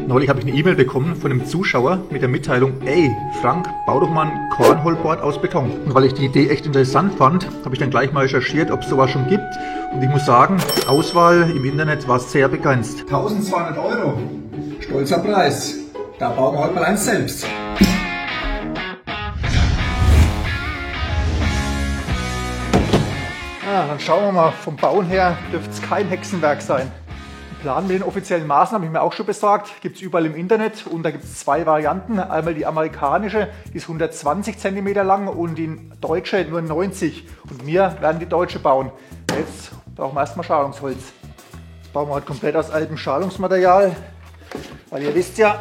Neulich habe ich eine E-Mail bekommen von einem Zuschauer mit der Mitteilung: Ey, Frank, bau doch mal ein Cornhole-Board aus Beton. Und weil ich die Idee echt interessant fand, habe ich dann gleich mal recherchiert, ob es sowas schon gibt. Und ich muss sagen, die Auswahl im Internet war sehr begrenzt. 1200 €. Stolzer Preis. Da bauen wir heute mal eins selbst. Ja, dann schauen wir mal. Vom Bauen her dürfte es kein Hexenwerk sein. Plan mit den offiziellen Maßnahmen habe ich mir auch schon besorgt. Gibt es überall im Internet und da gibt es zwei Varianten. Einmal die amerikanische, die ist 120 cm lang und die deutsche nur 90. Und wir werden die deutsche bauen. Jetzt brauchen wir erstmal Schalungsholz. Das bauen wir heute komplett aus altem Schalungsmaterial. Weil ihr wisst ja,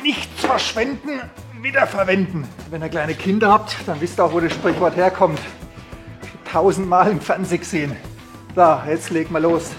nichts verschwenden, wiederverwenden. Wenn ihr kleine Kinder habt, dann wisst ihr auch, wo das Sprichwort herkommt. 1000-mal im Fernsehen gesehen. So, jetzt legen wir los.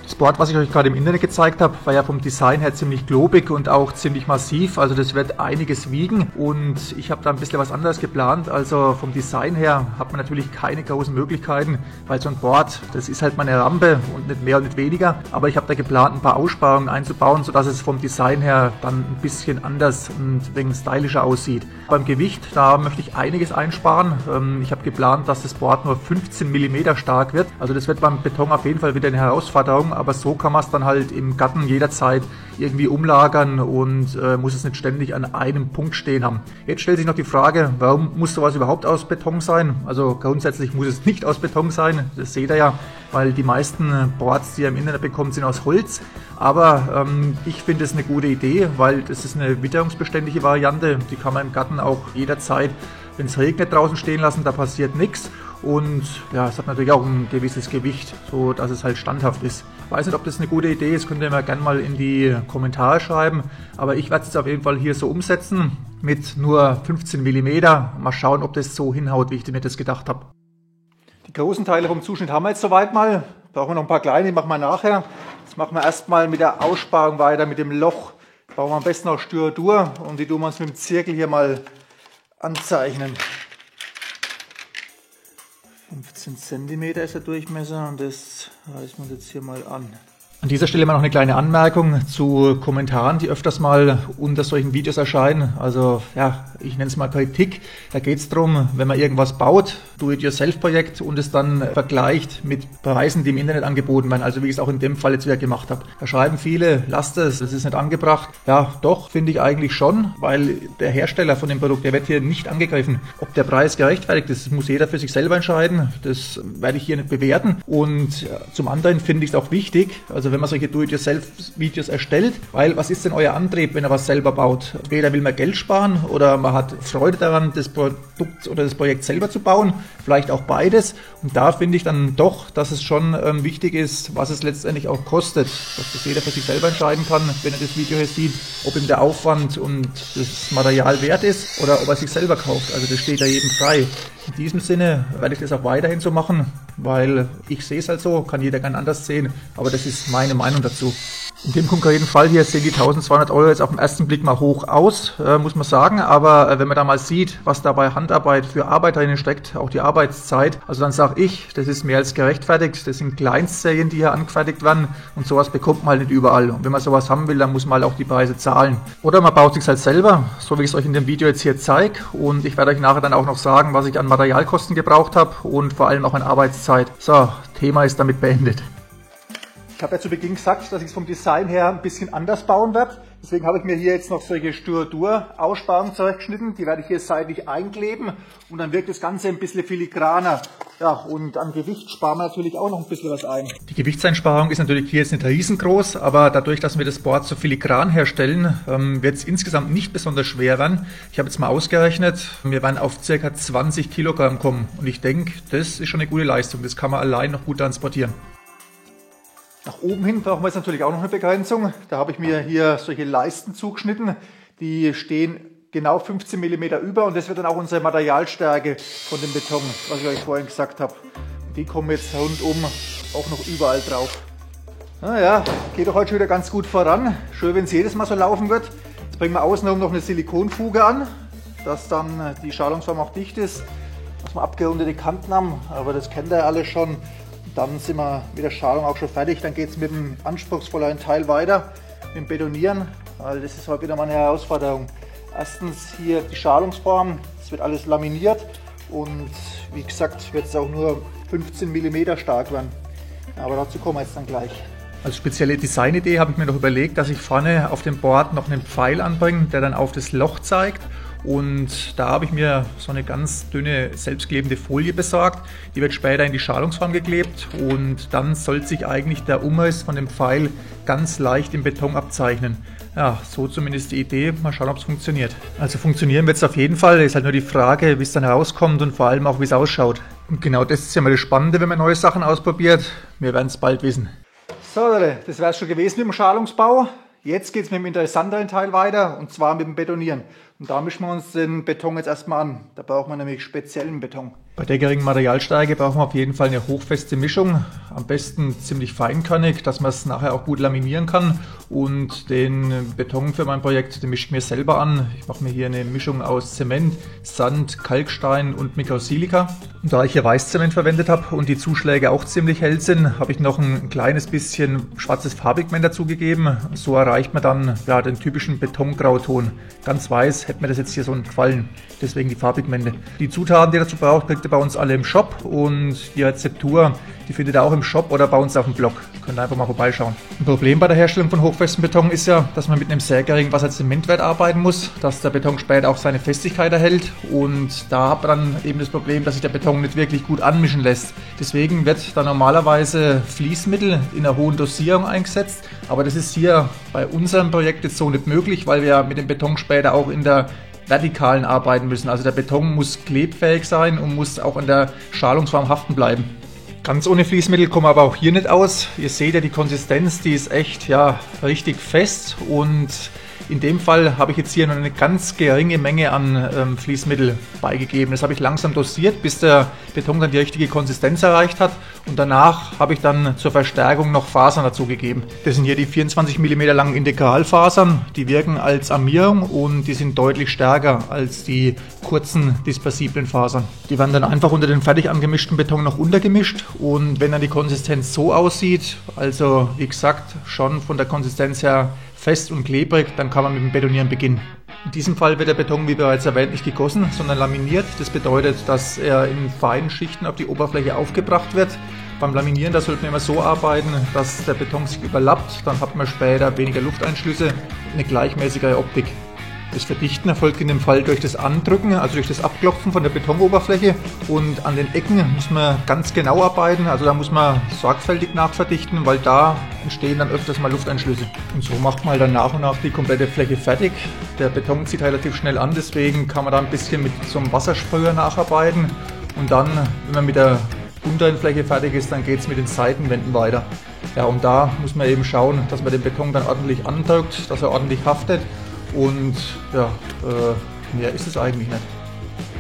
Das Board, was ich euch gerade im Internet gezeigt habe, war ja vom Design her ziemlich globig und auch ziemlich massiv. Also das wird einiges wiegen und ich habe da ein bisschen was anderes geplant. Also vom Design her hat man natürlich keine großen Möglichkeiten, weil so ein Board, das ist halt mal eine Rampe und nicht mehr und nicht weniger. Aber ich habe da geplant, ein paar Aussparungen einzubauen, sodass es vom Design her dann ein bisschen anders und ein wenig stylischer aussieht. Beim Gewicht, da möchte ich einiges einsparen. Ich habe geplant, dass das Board nur 15 mm stark wird. Also das wird beim Beton auf jeden Fall wieder eine Herausforderung. Aber so kann man es dann halt im Garten jederzeit irgendwie umlagern und muss es nicht ständig an einem Punkt stehen haben. Jetzt stellt sich noch die Frage, warum muss sowas überhaupt aus Beton sein? Also grundsätzlich muss es nicht aus Beton sein, das seht ihr ja, weil die meisten Boards, die ihr im Internet bekommt, sind aus Holz. Aber ich finde es eine gute Idee, weil das ist eine witterungsbeständige Variante. Die kann man im Garten auch jederzeit, wenn es regnet, draußen stehen lassen, da passiert nichts. Und ja, es hat natürlich auch ein gewisses Gewicht, so dass es halt standhaft ist. Ich weiß nicht, ob das eine gute Idee ist, könnt ihr mir gerne mal in die Kommentare schreiben. Aber ich werde es auf jeden Fall hier so umsetzen mit nur 15 mm. Mal schauen, ob das so hinhaut, wie ich mir das gedacht habe. Die großen Teile vom Zuschnitt haben wir jetzt soweit mal. Brauchen wir noch ein paar kleine, die machen wir nachher. Jetzt machen wir erstmal mit der Aussparung weiter, mit dem Loch. Brauchen wir am besten auch Styrodur und die tun wir uns mit dem Zirkel hier mal anzeichnen. 15 cm ist der Durchmesser und das reißen wir jetzt hier mal an. An dieser Stelle mal noch eine kleine Anmerkung zu Kommentaren, die öfters mal unter solchen Videos erscheinen. Also ja, ich nenne es mal Kritik. Da geht es darum, wenn man irgendwas baut, Do-it-yourself-Projekt und es dann vergleicht mit Preisen, die im Internet angeboten werden. Also wie ich es auch in dem Fall jetzt wieder gemacht habe. Da schreiben viele, lasst es, das ist nicht angebracht. Ja, doch, finde ich eigentlich schon, weil der Hersteller von dem Produkt, der wird hier nicht angegriffen. Ob der Preis gerechtfertigt ist, das muss jeder für sich selber entscheiden. Das werde ich hier nicht bewerten. Und zum anderen finde ich es auch wichtig, also wenn man solche Do-it-yourself-Videos erstellt, weil was ist denn euer Antrieb, wenn ihr was selber baut? Entweder will man Geld sparen oder man hat Freude daran, das Produkt oder das Projekt selber zu bauen, vielleicht auch beides. Und da finde ich dann doch, dass es schon wichtig ist, was es letztendlich auch kostet, dass das jeder für sich selber entscheiden kann, wenn er das Video hier sieht, ob ihm der Aufwand und das Material wert ist oder ob er sich selber kauft. Also das steht ja jedem frei. In diesem Sinne werde ich das auch weiterhin so machen, weil ich sehe es halt so, kann jeder gern anders sehen, aber das ist meine Meinung dazu. In dem konkreten Fall hier sehen die 1200 € jetzt auf den ersten Blick mal hoch aus, muss man sagen, aber wenn man da mal sieht, was da bei Handarbeit für Arbeit dahin steckt, auch die Arbeitszeit, also dann sage ich, das ist mehr als gerechtfertigt, das sind Kleinstserien, die hier angefertigt werden und sowas bekommt man halt nicht überall. Und wenn man sowas haben will, dann muss man halt auch die Preise zahlen. Oder man baut sich halt selber, so wie ich es euch in dem Video jetzt hier zeige, und ich werde euch nachher dann auch noch sagen, was ich an Materialkosten gebraucht habe und vor allem auch an Arbeitszeit. So, Thema ist damit beendet. Ich habe ja zu Beginn gesagt, dass ich es vom Design her ein bisschen anders bauen werde. Deswegen habe ich mir hier jetzt noch solche Styrodur-Aussparungen zurechtgeschnitten. Die werde ich hier seitlich einkleben und dann wirkt das Ganze ein bisschen filigraner. Ja, und an Gewicht sparen wir natürlich auch noch ein bisschen was ein. Die Gewichtseinsparung ist natürlich hier jetzt nicht riesengroß, aber dadurch, dass wir das Board so filigran herstellen, wird es insgesamt nicht besonders schwer werden. Ich habe jetzt mal ausgerechnet, wir werden auf ca. 20 Kilogramm kommen. Und ich denke, das ist schon eine gute Leistung. Das kann man allein noch gut transportieren. Nach oben hin brauchen wir jetzt natürlich auch noch eine Begrenzung. Da habe ich mir hier solche Leisten zugeschnitten. Die stehen genau 15 mm über und das wird dann auch unsere Materialstärke von dem Beton, was ich euch vorhin gesagt habe. Die kommen jetzt rundum auch noch überall drauf. Naja, geht doch heute schon wieder ganz gut voran. Schön, wenn es jedes Mal so laufen wird. Jetzt bringen wir außenrum noch eine Silikonfuge an, dass dann die Schalungsform auch dicht ist, dass wir abgerundete Kanten haben, aber das kennt ihr alle schon. Dann sind wir mit der Schalung auch schon fertig. Dann geht es mit dem anspruchsvolleren Teil weiter, mit dem Betonieren. weil das ist heute wieder meine Herausforderung. Erstens hier die Schalungsform, es wird alles laminiert und wie gesagt wird es auch nur 15 mm stark werden. Aber dazu kommen wir jetzt dann gleich. Als spezielle Designidee habe ich mir noch überlegt, dass ich vorne auf dem Board noch einen Pfeil anbringe, der dann auf das Loch zeigt. Und da habe ich mir so eine ganz dünne selbstklebende Folie besorgt. Die wird später in die Schalungsform geklebt und dann soll sich eigentlich der Umriss von dem Pfeil ganz leicht im Beton abzeichnen. Ja, so zumindest die Idee. Mal schauen, ob es funktioniert. Also funktionieren wird es auf jeden Fall. Ist halt nur die Frage, wie es dann rauskommt und vor allem auch, wie es ausschaut. Und genau das ist ja mal das Spannende, wenn man neue Sachen ausprobiert. Wir werden es bald wissen. So Leute, das wäre es schon gewesen mit dem Schalungsbau. Jetzt geht es mit dem interessanteren Teil weiter und zwar mit dem Betonieren. Und da mischen wir uns den Beton jetzt erstmal an. Da braucht man nämlich speziellen Beton. Bei der geringen Materialstärke brauchen wir auf jeden Fall eine hochfeste Mischung. Am besten ziemlich feinkörnig, dass man es nachher auch gut laminieren kann. Und den Beton für mein Projekt, den mische ich mir selber an. Ich mache mir hier eine Mischung aus Zement, Sand, Kalkstein und Mikrosilica. Und da ich hier Weißzement verwendet habe und die Zuschläge auch ziemlich hell sind, habe ich noch ein kleines bisschen schwarzes Farbpigment dazugegeben. So erreicht man dann ja, den typischen Betongrauton. Ganz weiß hätte mir das jetzt hier so gefallen. Deswegen die Farbpigmente. Die Zutaten, die ihr dazu braucht, kriegt ihr bei uns alle im Shop und die Rezeptur, die findet ihr auch im Shop oder bei uns auf dem Blog. Könnt ihr einfach mal vorbeischauen. Ein Problem bei der Herstellung von hochfestem Beton ist ja, dass man mit einem sehr geringen Wasserzementwert arbeiten muss, dass der Beton später auch seine Festigkeit erhält und da hat man dann eben das Problem, dass sich der Beton nicht wirklich gut anmischen lässt. Deswegen wird da normalerweise Fließmittel in einer hohen Dosierung eingesetzt, aber das ist hier bei unserem Projekt jetzt so nicht möglich, weil wir mit dem Beton später auch in der Vertikalen arbeiten müssen. Also der Beton muss klebfähig sein und muss auch an der Schalungsform haften bleiben. Ganz ohne Fließmittel kommen wir aber auch hier nicht aus. Ihr seht ja die Konsistenz, die ist echt ja, richtig fest und in dem Fall habe ich jetzt hier nur eine ganz geringe Menge an Fließmittel beigegeben. Das habe ich langsam dosiert, bis der Beton dann die richtige Konsistenz erreicht hat. Und danach habe ich dann zur Verstärkung noch Fasern dazugegeben. Das sind hier die 24 mm langen Integralfasern. Die wirken als Armierung und die sind deutlich stärker als die kurzen dispersiblen Fasern. Die werden dann einfach unter den fertig angemischten Beton noch untergemischt. Und wenn dann die Konsistenz so aussieht, also wie gesagt schon von der Konsistenz her fest und klebrig, dann kann man mit dem Betonieren beginnen. In diesem Fall wird der Beton, wie bereits erwähnt, nicht gegossen, sondern laminiert. Das bedeutet, dass er in feinen Schichten auf die Oberfläche aufgebracht wird. Beim Laminieren, da sollte man immer so arbeiten, dass der Beton sich überlappt. Dann hat man später weniger Lufteinschlüsse und eine gleichmäßigere Optik. Das Verdichten erfolgt in dem Fall durch das Andrücken, also durch das Abklopfen von der Betonoberfläche. Und an den Ecken muss man ganz genau arbeiten, also da muss man sorgfältig nachverdichten, weil da entstehen dann öfters mal Lufteinschlüsse. Und so macht man dann nach und nach die komplette Fläche fertig. Der Beton zieht relativ schnell an, deswegen kann man da ein bisschen mit so einem Wassersprüher nacharbeiten. Und dann, wenn man mit der unteren Fläche fertig ist, dann geht es mit den Seitenwänden weiter. Ja, und da muss man eben schauen, dass man den Beton dann ordentlich andrückt, dass er ordentlich haftet. Und ja, mehr ist es eigentlich nicht.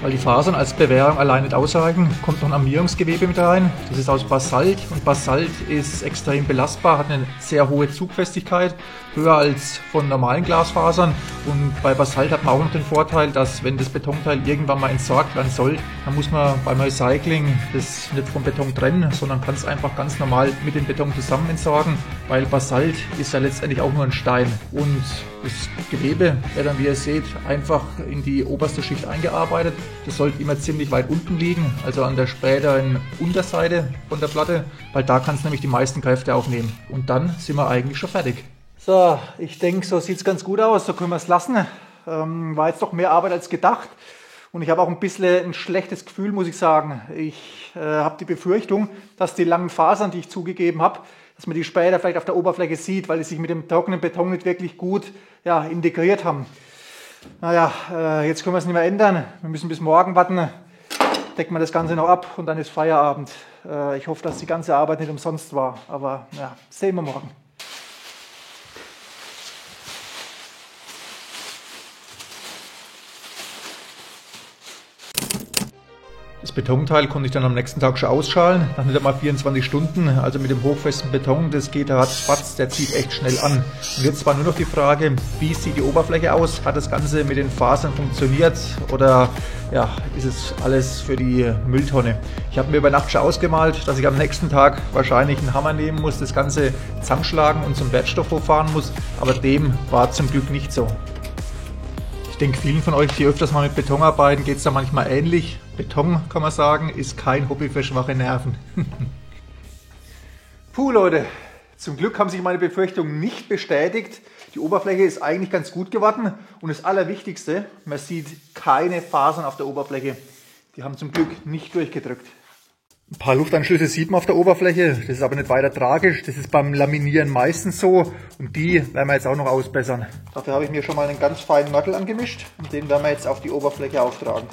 Weil die Fasern als Bewehrung allein nicht ausreichen, kommt noch ein Armierungsgewebe mit rein. Das ist aus Basalt und Basalt ist extrem belastbar, hat eine sehr hohe Zugfestigkeit, höher als von normalen Glasfasern. Und bei Basalt hat man auch noch den Vorteil, dass wenn das Betonteil irgendwann mal entsorgt werden soll, dann muss man beim Recycling das nicht vom Beton trennen, sondern kann es einfach ganz normal mit dem Beton zusammen entsorgen, weil Basalt ist ja letztendlich auch nur ein Stein. Und das Gewebe wird dann, wie ihr seht, einfach in die oberste Schicht eingearbeitet. Das sollte immer ziemlich weit unten liegen, also an der späteren Unterseite von der Platte, weil da kann es nämlich die meisten Kräfte aufnehmen. Und dann sind wir eigentlich schon fertig. So, ich denke, so sieht es ganz gut aus, so können wir es lassen. War jetzt doch mehr Arbeit als gedacht. Und ich habe auch ein bisschen ein schlechtes Gefühl, muss ich sagen. Ich habe die Befürchtung, dass die langen Fasern, die ich zugegeben habe, dass man die später vielleicht auf der Oberfläche sieht, weil die sich mit dem trockenen Beton nicht wirklich gut integriert haben. Naja, jetzt können wir es nicht mehr ändern. Wir müssen bis morgen warten. Decken wir das Ganze noch ab und dann ist Feierabend. Ich hoffe, dass die ganze Arbeit nicht umsonst war. Aber ja, sehen wir morgen. Das Betonteil konnte ich dann am nächsten Tag schon ausschalen, nach nicht einmal 24 Stunden, also mit dem hochfesten Beton, das geht ratzfatz, der zieht echt schnell an. Und jetzt war nur noch die Frage, wie sieht die Oberfläche aus? Hat das Ganze mit den Fasern funktioniert oder ja, ist es alles für die Mülltonne? Ich habe mir über Nacht schon ausgemalt, dass ich am nächsten Tag wahrscheinlich einen Hammer nehmen muss, das Ganze zusammenschlagen und zum Wertstoffhof fahren muss, aber dem war zum Glück nicht so. Ich denke, vielen von euch, die öfters mal mit Beton arbeiten, geht es da manchmal ähnlich. Beton, kann man sagen, ist kein Hobby für schwache Nerven. Puh, Leute, zum Glück haben sich meine Befürchtungen nicht bestätigt. Die Oberfläche ist eigentlich ganz gut geworden und das Allerwichtigste, man sieht keine Fasern auf der Oberfläche. Die haben zum Glück nicht durchgedrückt. Ein paar Luftanschlüsse sieht man auf der Oberfläche, das ist aber nicht weiter tragisch. Das ist beim Laminieren meistens so und die werden wir jetzt auch noch ausbessern. Dafür habe ich mir schon mal einen ganz feinen Mörtel angemischt und den werden wir jetzt auf die Oberfläche auftragen.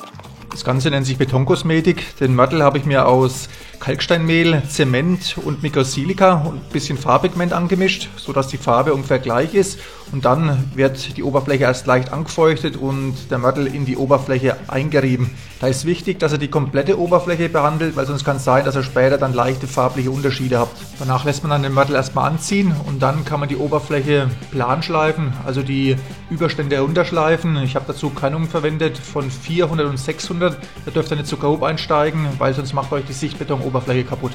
Das Ganze nennt sich Betonkosmetik. Den Mörtel habe ich mir aus Kalksteinmehl, Zement und Microsilica und ein bisschen Farbpigment angemischt, sodass die Farbe ungefähr gleich ist. Und dann wird die Oberfläche erst leicht angefeuchtet und der Mörtel in die Oberfläche eingerieben. Da ist wichtig, dass er die komplette Oberfläche behandelt, weil sonst kann es sein, dass er später dann leichte farbliche Unterschiede hat. Danach lässt man dann den Mörtel erstmal anziehen und dann kann man die Oberfläche plan schleifen, also die Überstände herunterschleifen. Ich habe dazu Kannungen verwendet von 400 und 600. Da dürft ihr nicht zu grob einsteigen, weil sonst macht euch die Sichtbetonoberfläche kaputt.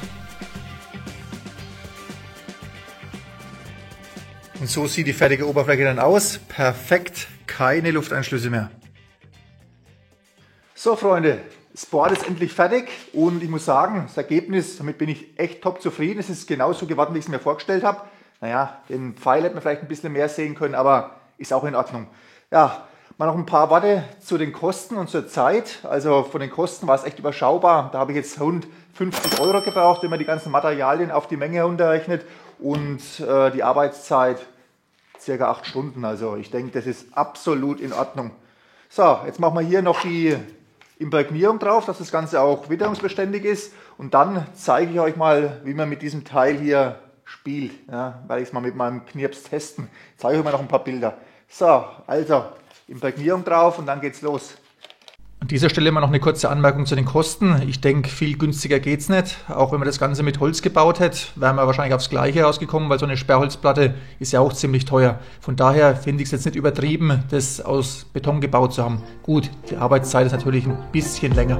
Und so sieht die fertige Oberfläche dann aus. Perfekt, keine Lufteinschlüsse mehr. So Freunde, das Board ist endlich fertig und ich muss sagen, das Ergebnis, damit bin ich echt top zufrieden. Es ist genauso geworden, wie ich es mir vorgestellt habe. Naja, den Pfeil hätte man vielleicht ein bisschen mehr sehen können, aber ist auch in Ordnung. Ja, mal noch ein paar Worte zu den Kosten und zur Zeit. Also von den Kosten war es echt überschaubar. Da habe ich jetzt rund 50 € gebraucht, wenn man die ganzen Materialien auf die Menge runterrechnet und die Arbeitszeit circa 8 Stunden. Also ich denke, das ist absolut in Ordnung. So, jetzt machen wir hier noch die Imprägnierung drauf, dass das Ganze auch witterungsbeständig ist. Und dann zeige ich euch mal, wie man mit diesem Teil hier spielt. Ja, weil ich es mal mit meinem Knirps testen. Ich zeige euch mal noch ein paar Bilder. So, also Imprägnierung drauf und dann geht's los. An dieser Stelle mal noch eine kurze Anmerkung zu den Kosten. Ich denke, viel günstiger geht's nicht. Auch wenn man das Ganze mit Holz gebaut hätte, wären wir wahrscheinlich aufs Gleiche rausgekommen, weil so eine Sperrholzplatte ist ja auch ziemlich teuer. Von daher finde ich es jetzt nicht übertrieben, das aus Beton gebaut zu haben. Gut, die Arbeitszeit ist natürlich ein bisschen länger.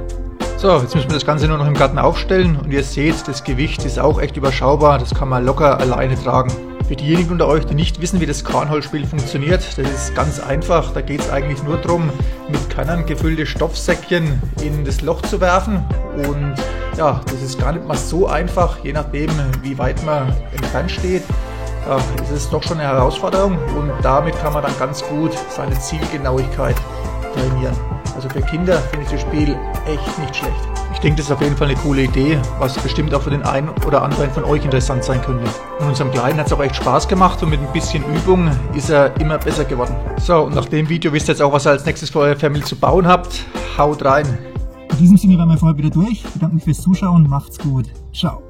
So, jetzt müssen wir das Ganze nur noch im Garten aufstellen und ihr seht, das Gewicht ist auch echt überschaubar. Das kann man locker alleine tragen. Für diejenigen unter euch, die nicht wissen, wie das Kornholzspiel funktioniert, das ist ganz einfach. Da geht es eigentlich nur darum, mit Körnern gefüllte Stoffsäckchen in das Loch zu werfen. Und ja, das ist gar nicht mal so einfach, je nachdem, wie weit man entfernt steht. Ja, das ist doch schon eine Herausforderung und damit kann man dann ganz gut seine Zielgenauigkeit trainieren. Also für Kinder finde ich das Spiel echt nicht schlecht. Ich denke, das ist auf jeden Fall eine coole Idee, was bestimmt auch für den einen oder anderen von euch interessant sein könnte. Und unserem Kleinen hat es auch echt Spaß gemacht und mit ein bisschen Übung ist er immer besser geworden. So, und nach dem Video wisst ihr jetzt auch, was ihr als nächstes für eure Family zu bauen habt. Haut rein! In diesem Sinne waren wir vorher wieder durch. Ich bedanke mich fürs Zuschauen. Macht's gut. Ciao.